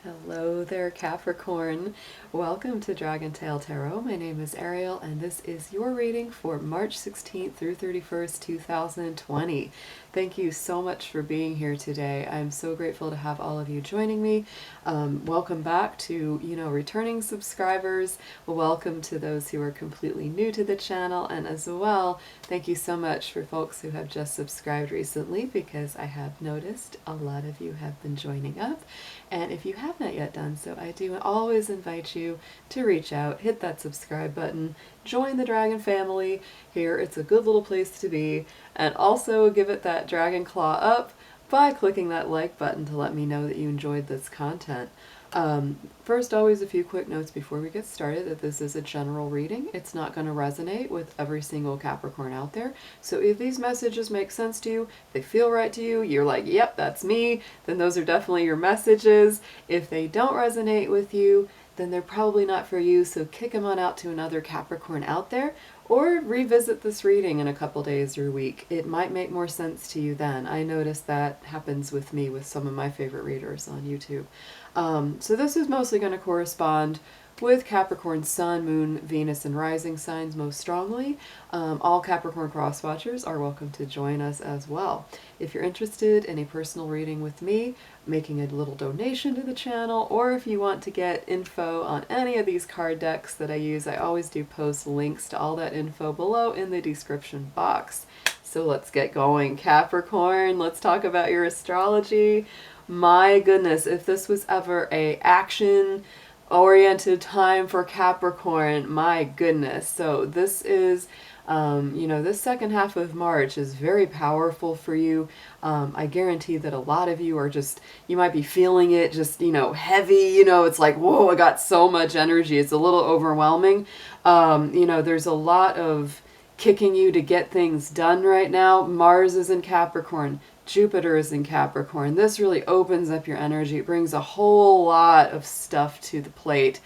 Hello there, Capricorn. Welcome to DragonTaleTarot. My name is Ariel, and this is your reading for March 16th through 31st, 2020. Thank you so much for being here today. I'm so grateful to have all of you joining me. Welcome back to, returning subscribers. Welcome to those who are completely new to the channel, and as well, thank you so much for folks who have just subscribed recently, because I have noticed a lot of you have been joining up. And if you have not yet done so, I do always invite you to reach out, hit that subscribe button, join the Dragon family here. It's a good little place to be. And also give it that dragon claw up by clicking that like button to let me know that you enjoyed this content. First, always a few quick notes before we get started that this is a general reading. It's not going to resonate with every single Capricorn out there. So if these messages make sense to you, they feel right to you, you're like, yep, that's me, then those are definitely your messages. If they don't resonate with you, then they're probably not for you, so kick them on out to another Capricorn out there, or revisit this reading in a couple days or week. It might make more sense to you then. I notice that happens with me with some of my favorite readers on YouTube. So this is mostly going to correspond with Capricorn Sun, Moon, Venus, and Rising signs most strongly. All Capricorn cross-watchers are welcome to join us as well. If you're interested in a personal reading with me, making a little donation to the channel, or if you want to get info on any of these card decks that I use, I always do post links to all that info below in the description box. So let's get going. Capricorn, let's talk about your astrology. My goodness, if this was ever a action-oriented time for Capricorn, my goodness. So this is, this second half of March is very powerful for you. I guarantee that a lot of you are just, you might be feeling it just, heavy, it's like, whoa, I got so much energy. It's a little overwhelming. There's a lot of kicking you to get things done right now. Mars is in Capricorn. Jupiter is in Capricorn. This really opens up your energy. It brings a whole lot of stuff to the plate.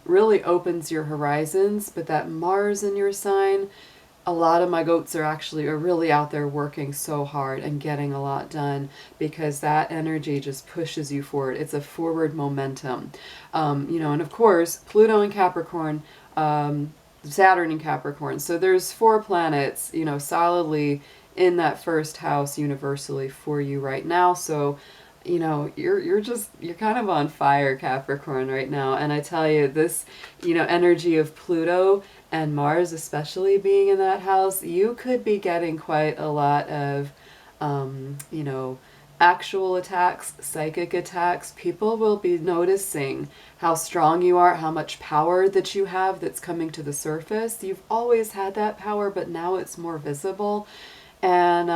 Really opens your horizons, but that Mars in your sign, a lot of my goats are really out there working so hard and getting a lot done, because that energy just pushes you forward. It's a forward momentum. And of course, Pluto in Capricorn, Saturn in Capricorn. So there's 4 planets, solidly in that first house universally for you right now. So, you're kind of on fire, Capricorn, right now. And I tell you, this, energy of Pluto and Mars, especially being in that house, you could be getting quite a lot of, actual attacks, psychic attacks. People will be noticing how strong you are, how much power that you have that's coming to the surface. You've always had that power, but now it's more visible. And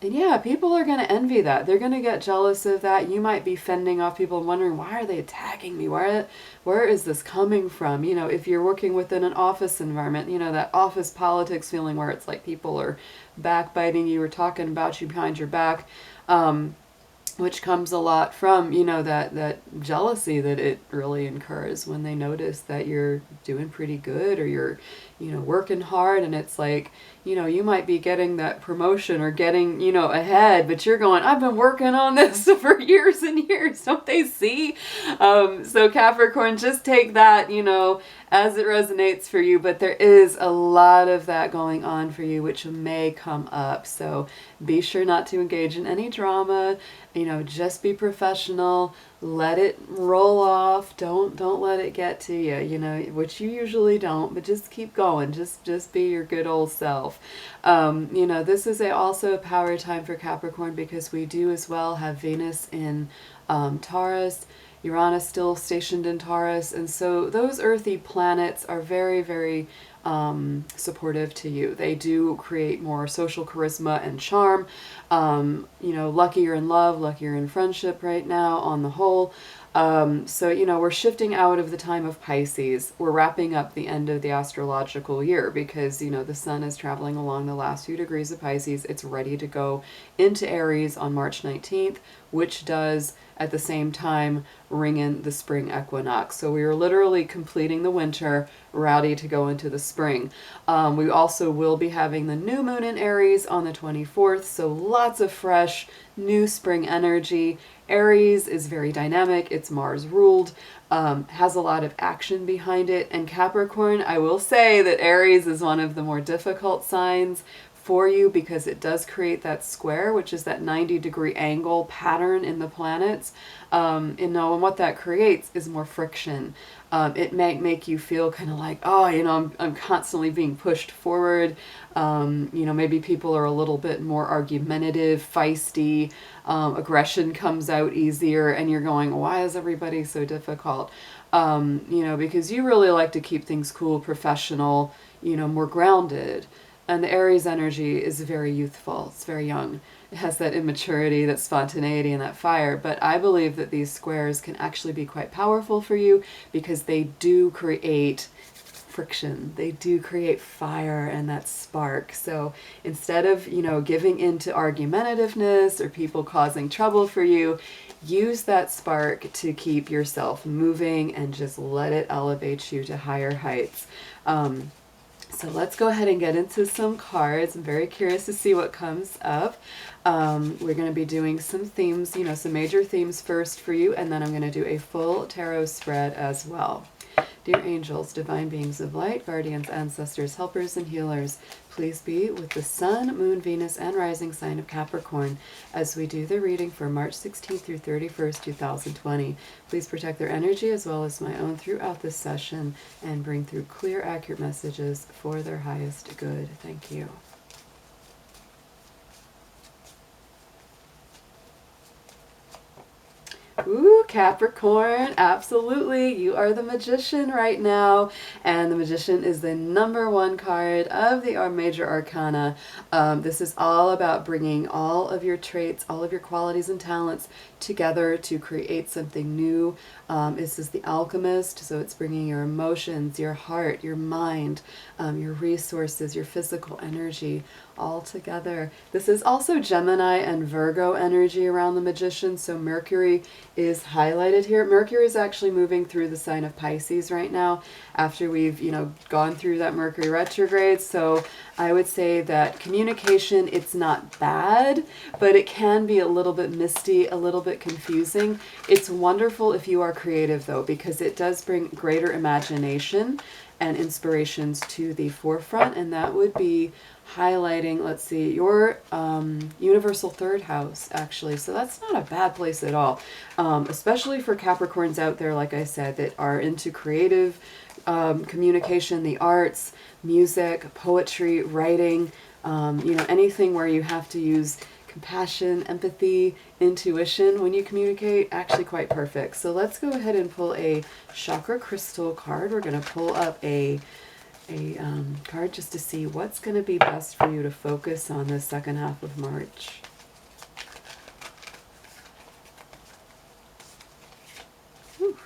yeah, people are going to envy that. They're going to get jealous of that. You might be fending off people and wondering, why are they attacking me? Where is this coming from? If you're working within an office environment, that office politics feeling where it's like people are backbiting you or talking about you behind your back, which comes a lot from, that jealousy that it really incurs when they notice that you're doing pretty good, or you're, working hard, and it's like, you might be getting that promotion or getting, ahead, but you're going, I've been working on this for years and years. Don't they see? So Capricorn, just take that, as it resonates for you, but there is a lot of that going on for you, which may come up. So be sure not to engage in any drama, just be professional, let it roll off. Don't let it get to you, which you usually don't, but just keep going. Just be your good old self. This is also a power time for Capricorn, because we do as well have Venus in Taurus, Uranus still stationed in Taurus, and so those earthy planets are very, very supportive to you. They do create more social charisma and charm. Luckier in love, luckier in friendship right now on the whole. So, we're shifting out of the time of Pisces. We're wrapping up the end of the astrological year, because, the sun is traveling along the last few degrees of Pisces. It's ready to go into Aries on March 19th, which does at the same time ring in the spring equinox. So we are literally completing the winter, ready to go into the spring. We also will be having the new moon in Aries on the 24th. So lots of fresh new spring energy. Aries is very dynamic, it's Mars ruled, has a lot of action behind it. And Capricorn, I will say that Aries is one of the more difficult signs for you because it does create that square, which is that 90-degree angle pattern in the planets. And what that creates is more friction. It may make you feel kind of like, oh, I'm constantly being pushed forward. Maybe people are a little bit more argumentative, feisty, aggression comes out easier, and you're going, why is everybody so difficult? Because you really like to keep things cool, professional, more grounded. And the Aries energy is very youthful. It's very young. It has that immaturity, that spontaneity, and that fire. But I believe that these squares can actually be quite powerful for you because they do create friction. They do create fire and that spark. So instead of, giving into argumentativeness or people causing trouble for you, use that spark to keep yourself moving and just let it elevate you to higher heights. So let's go ahead and get into some cards. I'm very curious to see what comes up. We're going to be doing some themes, some major themes first for you, and then I'm going to do a full tarot spread as well. Dear angels, divine beings of light, guardians, ancestors, helpers, and healers, please be with the Sun, Moon, Venus, and rising sign of Capricorn as we do the reading for March 16th through 31st, 2020. Please protect their energy as well as my own throughout this session and bring through clear, accurate messages for their highest good. Thank you. Ooh, Capricorn, absolutely. You are the Magician right now. And the Magician is the #1 card of the major arcana. This is all about bringing all of your traits, all of your qualities and talents together to create something new. This is the alchemist, so it's bringing your emotions, your heart, your mind, your resources, your physical energy all together. This is also Gemini and Virgo energy around the Magician, so Mercury is highlighted here. Mercury is actually moving through the sign of Pisces right now after we've, gone through that Mercury retrograde. So I would say that communication, it's not bad, but it can be a little bit misty, a little bit confusing. It's wonderful if you are creative though, because it does bring greater imagination and inspirations to the forefront, and that would be highlighting, let's see, your universal third house, actually. So that's not a bad place at all, especially for Capricorns out there, like I said, that are into creative communication, the arts, music, poetry, writing, anything where you have to use compassion, empathy, intuition when you communicate, actually quite perfect. So let's go ahead and pull a chakra crystal card. We're going to pull up a card just to see what's going to be best for you to focus on the second half of March. Whew.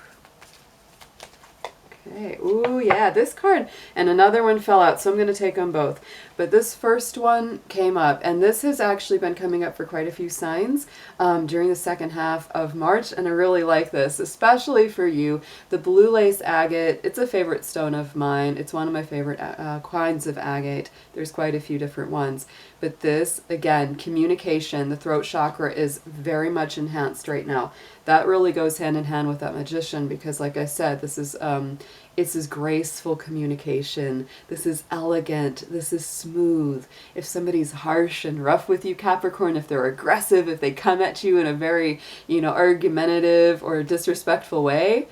Okay, ooh, yeah, this card and another one fell out, so I'm going to take on both. But this first one came up, and this has actually been coming up for quite a few signs during the second half of March, and I really like this, especially for you. The blue lace agate, it's a favorite stone of mine. It's one of my favorite kinds of agate. There's quite a few different ones. But this, again, communication, the throat chakra is very much enhanced right now. That really goes hand in hand with that Magician because, like I said, this is graceful communication. This is elegant. This is smooth. If somebody's harsh and rough with you, Capricorn, if they're aggressive, if they come at you in a very, argumentative or disrespectful way,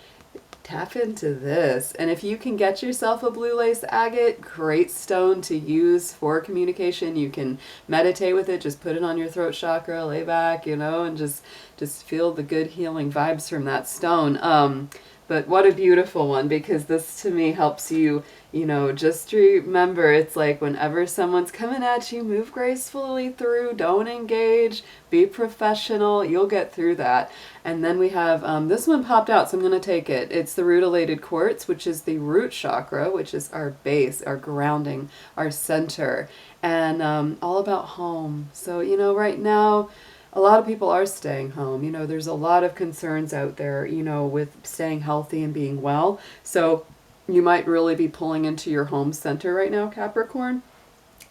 tap into this. And if you can get yourself a blue lace agate, great stone to use for communication. You can meditate with it, just put it on your throat chakra, lay back, and just feel the good healing vibes from that stone. But what a beautiful one, because this to me helps you, just remember, it's like whenever someone's coming at you, move gracefully through, don't engage, be professional, you'll get through that. And then we have, this one popped out, so I'm going to take it. It's the Rutilated Quartz, which is the root chakra, which is our base, our grounding, our center, and all about home. So, right now, a lot of people are staying home. There's a lot of concerns out there, with staying healthy and being well. So you might really be pulling into your home center right now, Capricorn.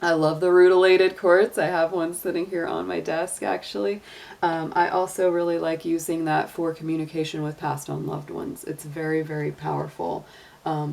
I love the Rutilated Quartz. I have one sitting here on my desk, actually. I also really like using that for communication with passed on loved ones. It's very, very powerful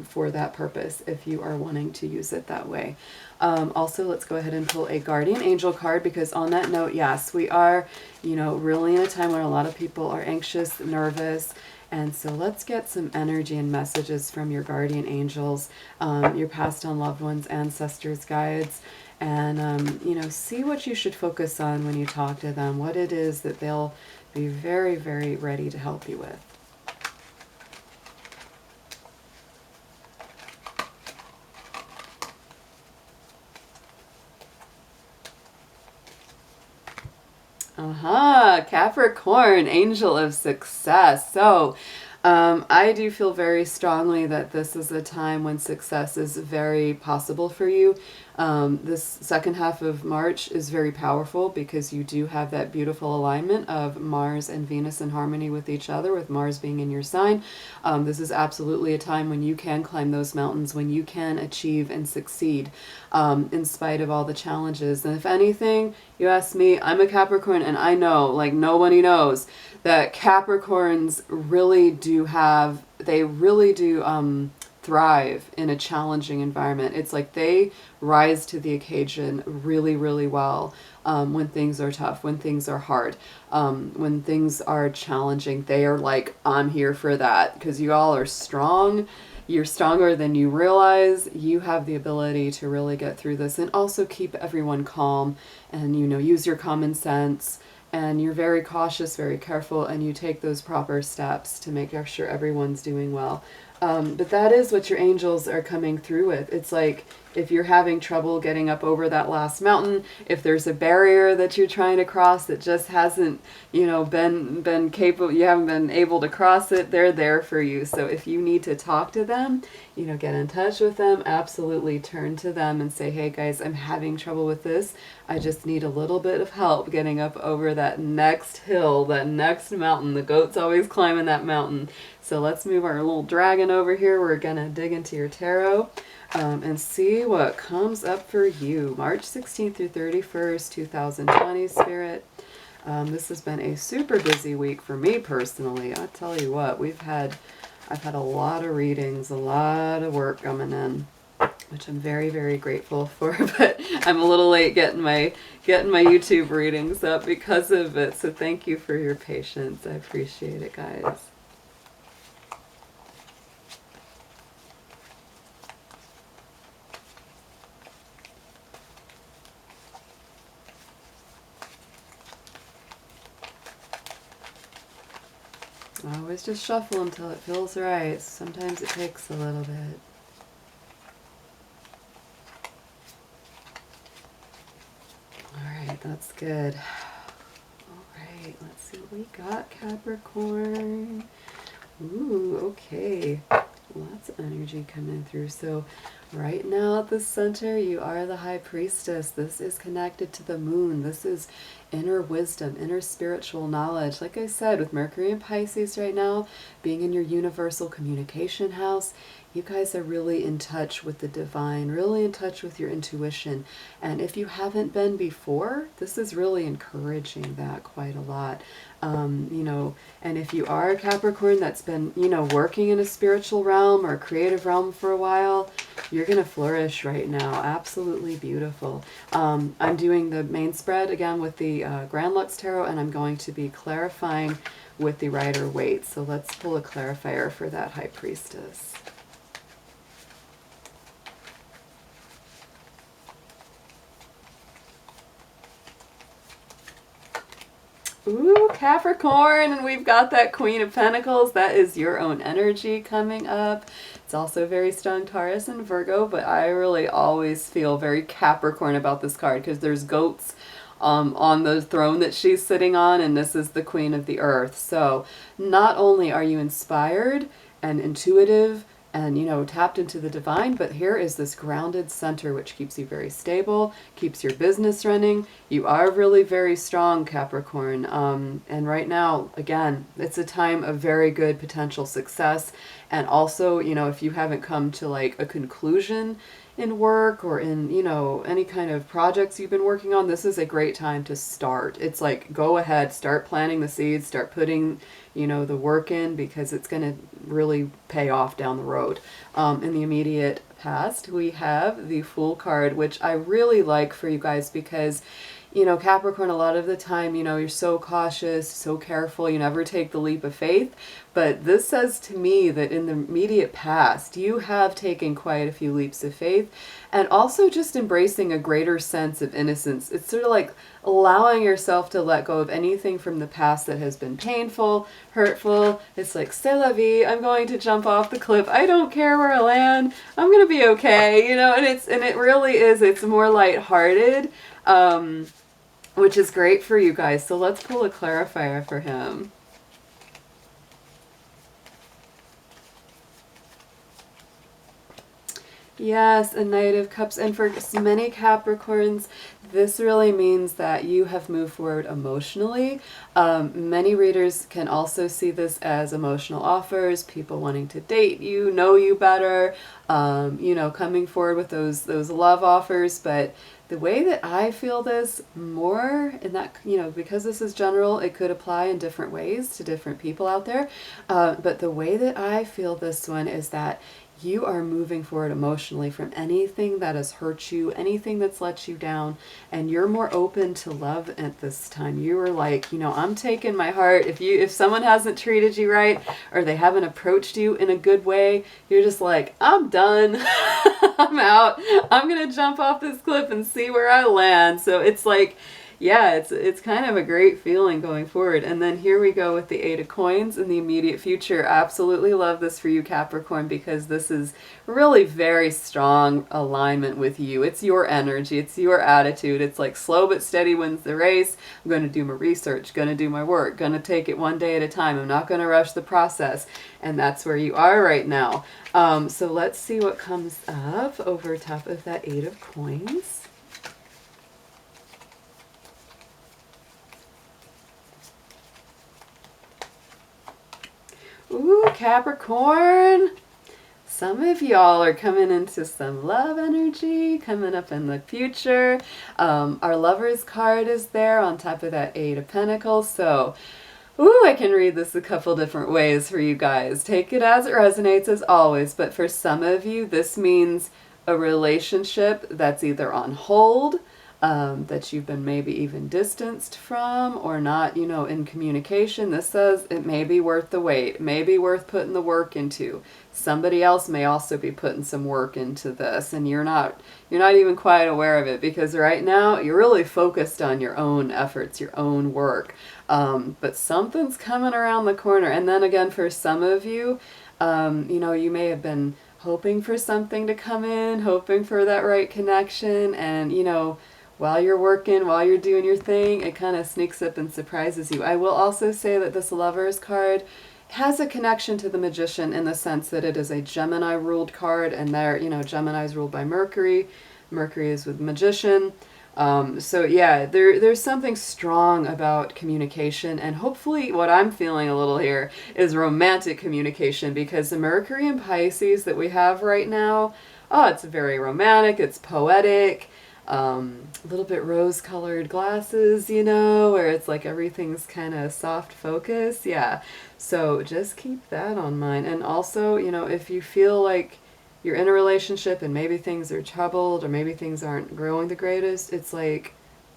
for that purpose if you are wanting to use it that way. Also, let's go ahead and pull a guardian angel card, because on that note, yes, we are, you know, really in a time where a lot of people are anxious, nervous. And so let's get some energy and messages from your guardian angels, your passed on loved ones, ancestors, guides, and, you know, see what you should focus on when you talk to them, what it is that they'll be very, very ready to help you with. Capricorn, angel of success. So I do feel very strongly that this is a time when success is very possible for you. This second half of March is very powerful because you do have that beautiful alignment of Mars and Venus in harmony with each other, with Mars being in your sign. This is absolutely a time when you can climb those mountains, when you can achieve and succeed in spite of all the challenges. And if anything, you ask me, I'm a Capricorn, and I know, like nobody knows, that Capricorns really do have, they really do thrive in a challenging environment. It's like they rise to the occasion really, really well when things are tough, when things are hard, when things are challenging. They are like, I'm here for that, because you all are strong. You're stronger than you realize. You have the ability to really get through this and also keep everyone calm and, you know, use your common sense. And you're very cautious, very careful, and you take those proper steps to make sure everyone's doing well. But that is what your angels are coming through with. It's like if you're having trouble getting up over that last mountain, if there's a barrier that you're trying to cross that just hasn't, you know, been capable, you haven't been able to cross it, they're there for you. So if you need to talk to them, you know, get in touch with them, absolutely turn to them and say, hey guys, I'm having trouble with this. I just need a little bit of help getting up over that next hill, that next mountain. The goat's always climbing that mountain. So let's move our little dragon over here. We're going to dig into your tarot and see what comes up for you. March 16th through 31st, 2020, Spirit. This has been a super busy week for me personally. I'll tell you what, I've had a lot of readings, a lot of work coming in, which I'm very, very grateful for, but I'm a little late getting my YouTube readings up because of it. So thank you for your patience. I appreciate it, guys. I always just shuffle until it feels right. Sometimes it takes a little bit. Alright, that's good. Alright, let's see what we got, Capricorn. Ooh, okay. Lots of energy coming through. So right now at the center, you are the High Priestess. This is connected to the moon. This is inner wisdom, inner spiritual knowledge. Like I said, with Mercury and Pisces right now, being in your universal communication house, you guys are really in touch with the divine, really in touch with your intuition. And if you haven't been before, this is really encouraging that quite a lot. You know, and if you are a Capricorn that's been, you know, working in a spiritual realm or a creative realm for a while, you're going to flourish right now. Absolutely beautiful. I'm doing the main spread again with the Grand Lux Tarot, and I'm going to be clarifying with the Rider-Waite. So let's pull a clarifier for that High Priestess. Ooh, Capricorn, and we've got that Queen of Pentacles. That is your own energy coming up. It's also very strong Taurus and Virgo, but I really always feel very Capricorn about this card because there's goats on the throne that she's sitting on, and this is the Queen of the Earth. So not only are you inspired and intuitive and, you know, tapped into the divine, but here is this grounded center which keeps you very stable, keeps your business running. You are really very strong, Capricorn. And right now, again, it's a time of very good potential success. And also, you know, if you haven't come to like a conclusion in work or in, you know, any kind of projects you've been working on, this is a great time to start. It's like, go ahead, start planting the seeds, start putting, you know, the work in, because it's going to really pay off down the road. In the immediate past, we have the Fool card, which I really like for you guys because, you know, Capricorn, a lot of the time, you know, you're so cautious, so careful, you never take the leap of faith. But this says to me that in the immediate past, you have taken quite a few leaps of faith, and also just embracing a greater sense of innocence. It's sort of like allowing yourself to let go of anything from the past that has been painful, hurtful. It's like, c'est la vie, I'm going to jump off the cliff. I don't care where I land. I'm going to be okay, you know, and it really is, it's more lighthearted. Which is great for you guys. So let's pull a clarifier for him. Yes, a Knight of Cups. And for many Capricorns, this really means that you have moved forward emotionally. Many readers can also see this as emotional offers, people wanting to date you, know you better, you know, coming forward with those love offers. But the way that I feel this more in that, you know, because this is general, it could apply in different ways to different people out there. But the way that I feel this one is that you are moving forward emotionally from anything that has hurt you, anything that's let you down, and you're more open to love at this time. You are like, you know, I'm taking my heart. If someone hasn't treated you right, or they haven't approached you in a good way, you're just like, I'm done. I'm out. I'm gonna jump off this cliff and see where I land. So it's like, yeah, it's kind of a great feeling going forward. And then here we go with the Eight of Coins in the immediate future. Absolutely love this for you, Capricorn, because this is really very strong alignment with you. It's your energy. It's your attitude. It's like slow but steady wins the race. I'm going to do my research, going to do my work, going to take it one day at a time. I'm not going to rush the process. And that's where you are right now. So let's see what comes up over top of that Eight of Coins. Ooh, Capricorn. Some of y'all are coming into some love energy, coming up in the future. Our Lovers card is there on top of that Eight of Pentacles. So, ooh, I can read this a couple different ways for you guys. Take it as it resonates, as always. But for some of you, this means a relationship that's either on hold, that you've been maybe even distanced from, or not, you know, in communication. This says it may be worth the wait, it may be worth putting the work into. Somebody else may also be putting some work into this, and you're not even quite aware of it, because right now you're really focused on your own efforts, your own work. But something's coming around the corner. And then again, for some of you, you know, you may have been hoping for something to come in, hoping for that right connection, and, you know, while you're working, while you're doing your thing, it kind of sneaks up and surprises you. I will also say that this Lovers card has a connection to the Magician in the sense that it is a Gemini ruled card, and there, you know, Gemini is ruled by Mercury. Mercury is with Magician. So yeah, there's something strong about communication, and hopefully what I'm feeling a little here is romantic communication, because the Mercury in Pisces that we have right now, oh, it's very romantic, it's poetic. A little bit rose-colored glasses, you know, where it's like everything's kind of soft focus. Yeah, so just keep that on mind. And also, you know, if you feel like you're in a relationship and maybe things are troubled or maybe things aren't growing the greatest, it's like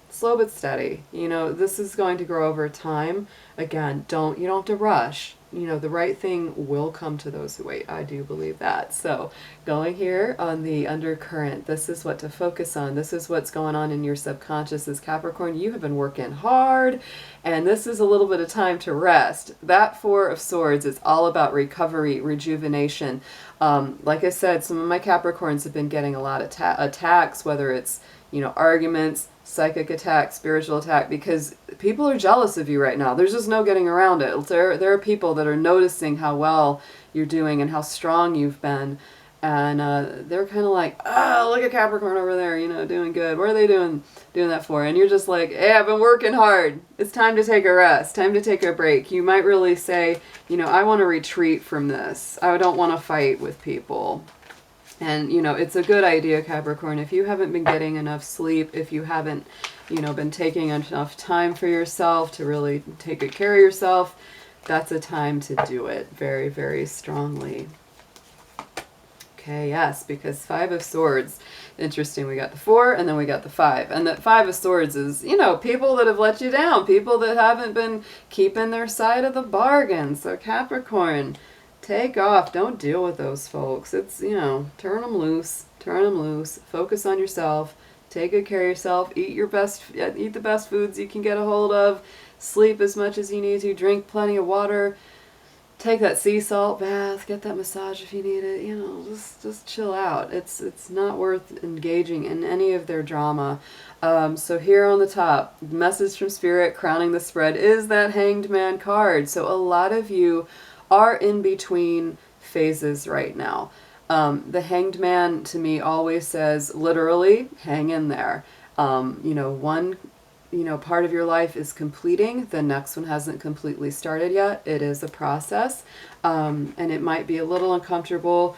slow but steady. You know, this is going to grow over time. Again, you don't have to rush. You know, the right thing will come to those who wait. I do believe that. So going here on the undercurrent, this is what to focus on. This is what's going on in your subconscious as Capricorn. You have been working hard, and this is a little bit of time to rest. That Four of Swords is all about recovery, rejuvenation. Like I said, some of my Capricorns have been getting a lot of attacks, whether it's, you know, arguments, psychic attack, spiritual attack, because people are jealous of you right now. There's just no getting around it. There are people that are noticing how well you're doing and how strong you've been, and they're kind of like, oh, look at Capricorn over there, you know, doing good. What are they doing that for? And you're just like, hey, I've been working hard. It's time to take a rest, time to take a break. You might really say, you know, I want to retreat from this. I don't want to fight with people. And, you know, it's a good idea, Capricorn, if you haven't been getting enough sleep, if you haven't, you know, been taking enough time for yourself to really take good care of yourself, that's a time to do it very, very strongly. Okay, yes, because Five of Swords, interesting, we got the 4 and then we got the 5. And that 5 of Swords is, you know, people that have let you down, people that haven't been keeping their side of the bargain. So Capricorn, take off. Don't deal with those folks. It's, you know, turn them loose. Turn them loose. Focus on yourself. Take good care of yourself. Eat the best foods you can get a hold of. Sleep as much as you need to. Drink plenty of water. Take that sea salt bath. Get that massage if you need it. You know, just chill out. It's not worth engaging in any of their drama. So here on the top, message from Spirit crowning the spread is that Hanged Man card. So a lot of you are in between phases right now. The Hanged Man to me always says literally hang in there. You know, one part of your life is completing, the next one hasn't completely started yet. It is a process, and it might be a little uncomfortable,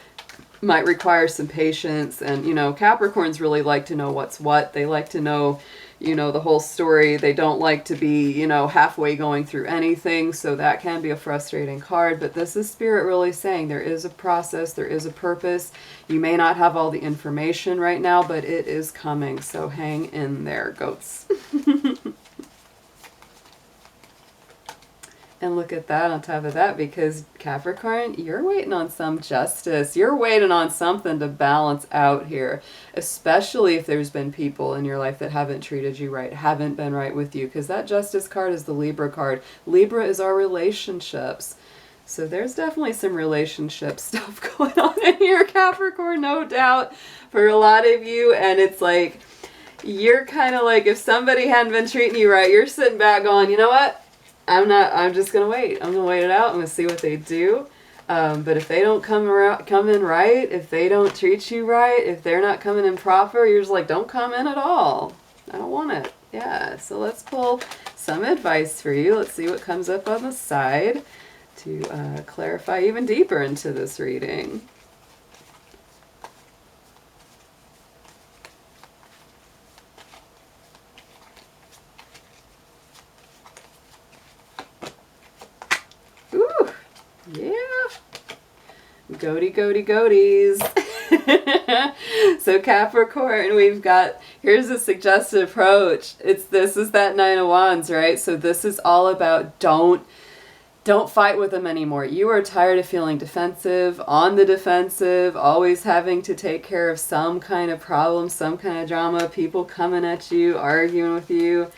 might require some patience. And, you know, Capricorns really like to know what's what. They like to know, you know, the whole story. They don't like to be, you know, halfway going through anything. So that can be a frustrating card. But this is Spirit really saying there is a process, there is a purpose. You may not have all the information right now, but it is coming. So hang in there, goats. And look at that on top of that, because Capricorn, you're waiting on some justice. You're waiting on something to balance out here, especially if there's been people in your life that haven't treated you right, haven't been right with you, because that Justice card is the Libra card. Libra is our relationships. So there's definitely some relationship stuff going on in here, Capricorn, no doubt, for a lot of you. And it's like, you're kind of like, if somebody hadn't been treating you right, you're sitting back going, you know what? I'm just going to wait. I'm going to wait it out. I'm going to see what they do. But if they don't come in right, if they don't treat you right, if they're not coming in proper, you're just like, don't come in at all. I don't want it. Yeah, so let's pull some advice for you. Let's see what comes up on the side to clarify even deeper into this reading. Ooh, yeah. Goaty, goaty, goaties. So Capricorn, we've got, here's a suggested approach. This is that Nine of Wands, right? So this is all about don't fight with them anymore. You are tired of feeling defensive, on the defensive, always having to take care of some kind of problem, some kind of drama, people coming at you, arguing with you.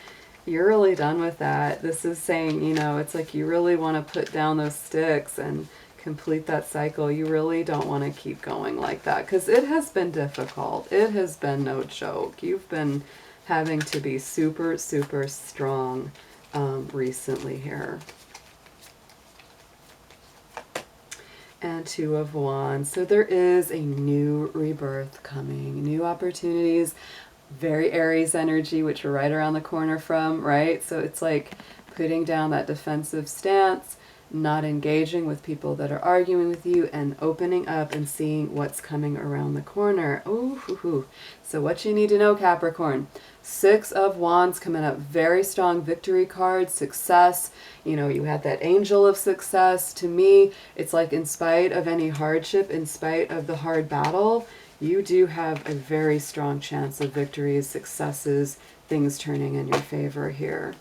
You're really done with that. This is saying, you know, it's like you really want to put down those sticks and complete that cycle. You really don't want to keep going like that, because it has been difficult. It has been no joke. You've been having to be super, super strong recently here. And Two of Wands. So there is a new rebirth coming, new opportunities, very Aries energy, which we're right around the corner from, right? So it's like putting down that defensive stance, not engaging with people that are arguing with you, and opening up and seeing what's coming around the corner. Ooh, so what you need to know, Capricorn, Six of Wands coming up, very strong victory card, success. You know, you had that angel of success. To me, it's like in spite of any hardship, in spite of the hard battle, you do have a very strong chance of victories, successes, things turning in your favor here.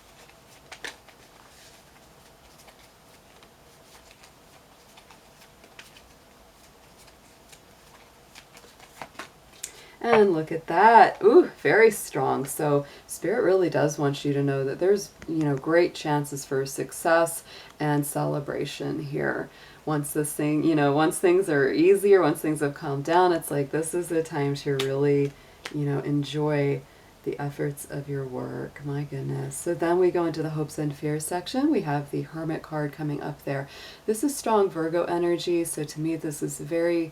And look at that. Ooh, very strong. So Spirit really does want you to know that there's, you know, great chances for success and celebration here. Once this thing, you know, once things are easier, once things have calmed down, it's like this is the time to really, you know, enjoy the efforts of your work. My goodness. So then we go into the hopes and fears section. We have the Hermit card coming up there. This is strong Virgo energy. So to me, this is very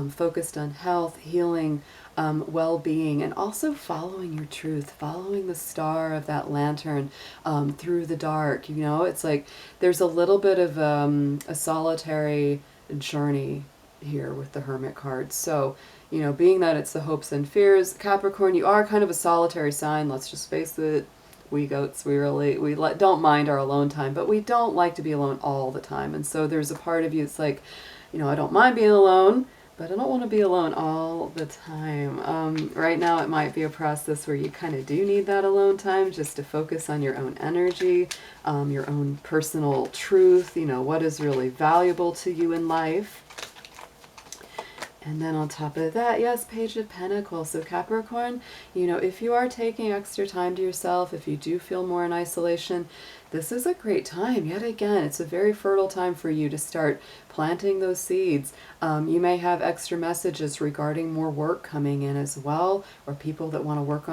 focused on health, healing, well-being, and also following your truth, following the star of that lantern through the dark. You know, it's like there's a little bit of a solitary journey here with the Hermit card. So, you know, being that it's the hopes and fears, Capricorn, you are kind of a solitary sign. Let's just face it. We goats, we don't mind our alone time, but we don't like to be alone all the time. And so there's a part of you that's like, you know, I don't mind being alone, but I don't want to be alone all the time. Right now it might be a process where you kind of do need that alone time just to focus on your own energy, your own personal truth, you know, what is really valuable to you in life. And then on top of that, yes, Page of Pentacles. So Capricorn, you know, if you are taking extra time to yourself, if you do feel more in isolation, this is a great time. Yet again, it's a very fertile time for you to start planting those seeds. You may have extra messages regarding more work coming in as well, or people that want to work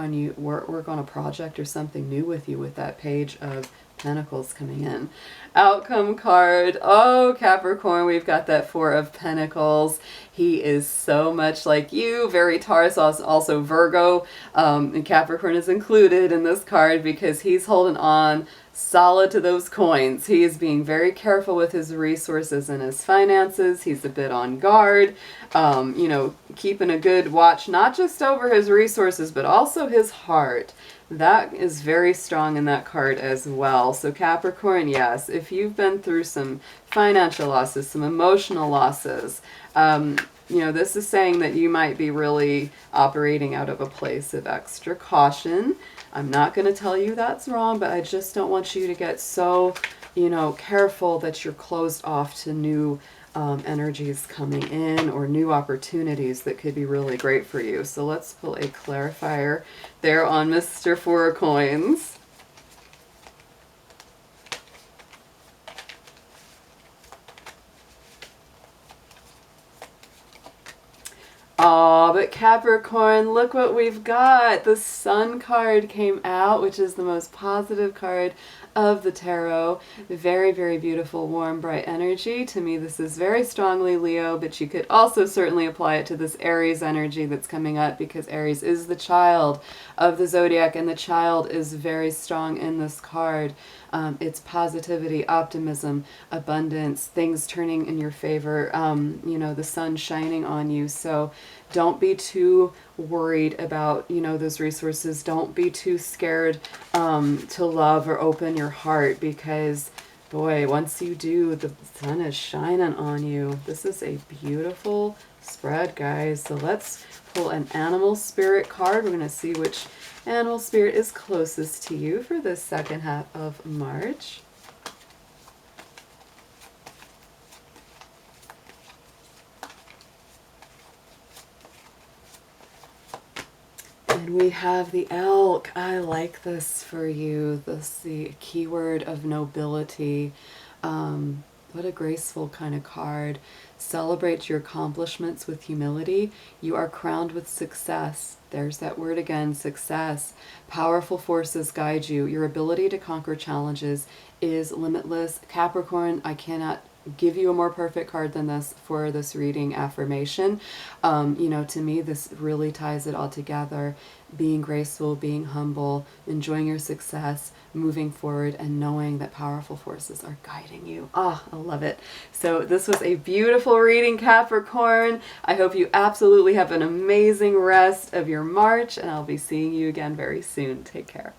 on a project or something new with you with that Page of Pentacles coming in. Outcome card. Oh, Capricorn, we've got that Four of Pentacles. He is so much like you, very Taurus, also Virgo, and Capricorn is included in this card because he's holding on solid to those coins. He is being very careful with his resources and his finances. He's a bit on guard, you know, keeping a good watch, not just over his resources, but also his heart. That is very strong in that card as well. So Capricorn, yes, if you've been through some financial losses, some emotional losses, you know, this is saying that you might be really operating out of a place of extra caution. I'm not going to tell you that's wrong, but I just don't want you to get so, you know, careful that you're closed off to new energies coming in or new opportunities that could be really great for you. So let's pull a clarifier there on Mr. Four of Coins. Oh, but Capricorn, look what we've got. The Sun card came out, which is the most positive card of the tarot. Very, very beautiful, warm, bright energy. To me, this is very strongly Leo, but you could also certainly apply it to this Aries energy that's coming up because Aries is the child of the zodiac and the child is very strong in this card. It's positivity, optimism, abundance, things turning in your favor, you know, the sun shining on you. So don't be too worried about, you know, those resources. Don't be too scared to love or open your heart because, boy, once you do, the sun is shining on you. This is a beautiful spread, guys. So let's pull an animal spirit card. We're going to see which animal spirit is closest to you for the second half of March. And we have the elk. I like this for you. This the keyword of nobility. What a graceful kind of card. Celebrate your accomplishments with humility. You are crowned with success. There's that word again, success. Powerful forces guide you. Your ability to conquer challenges is limitless. Capricorn, I cannot give you a more perfect card than this for this reading affirmation. You know, to me, this really ties it all together. Being graceful, being humble, enjoying your success, moving forward, and knowing that powerful forces are guiding you. Ah, I love it. So this was a beautiful reading, Capricorn. I hope you absolutely have an amazing rest of your March, and I'll be seeing you again very soon. Take care.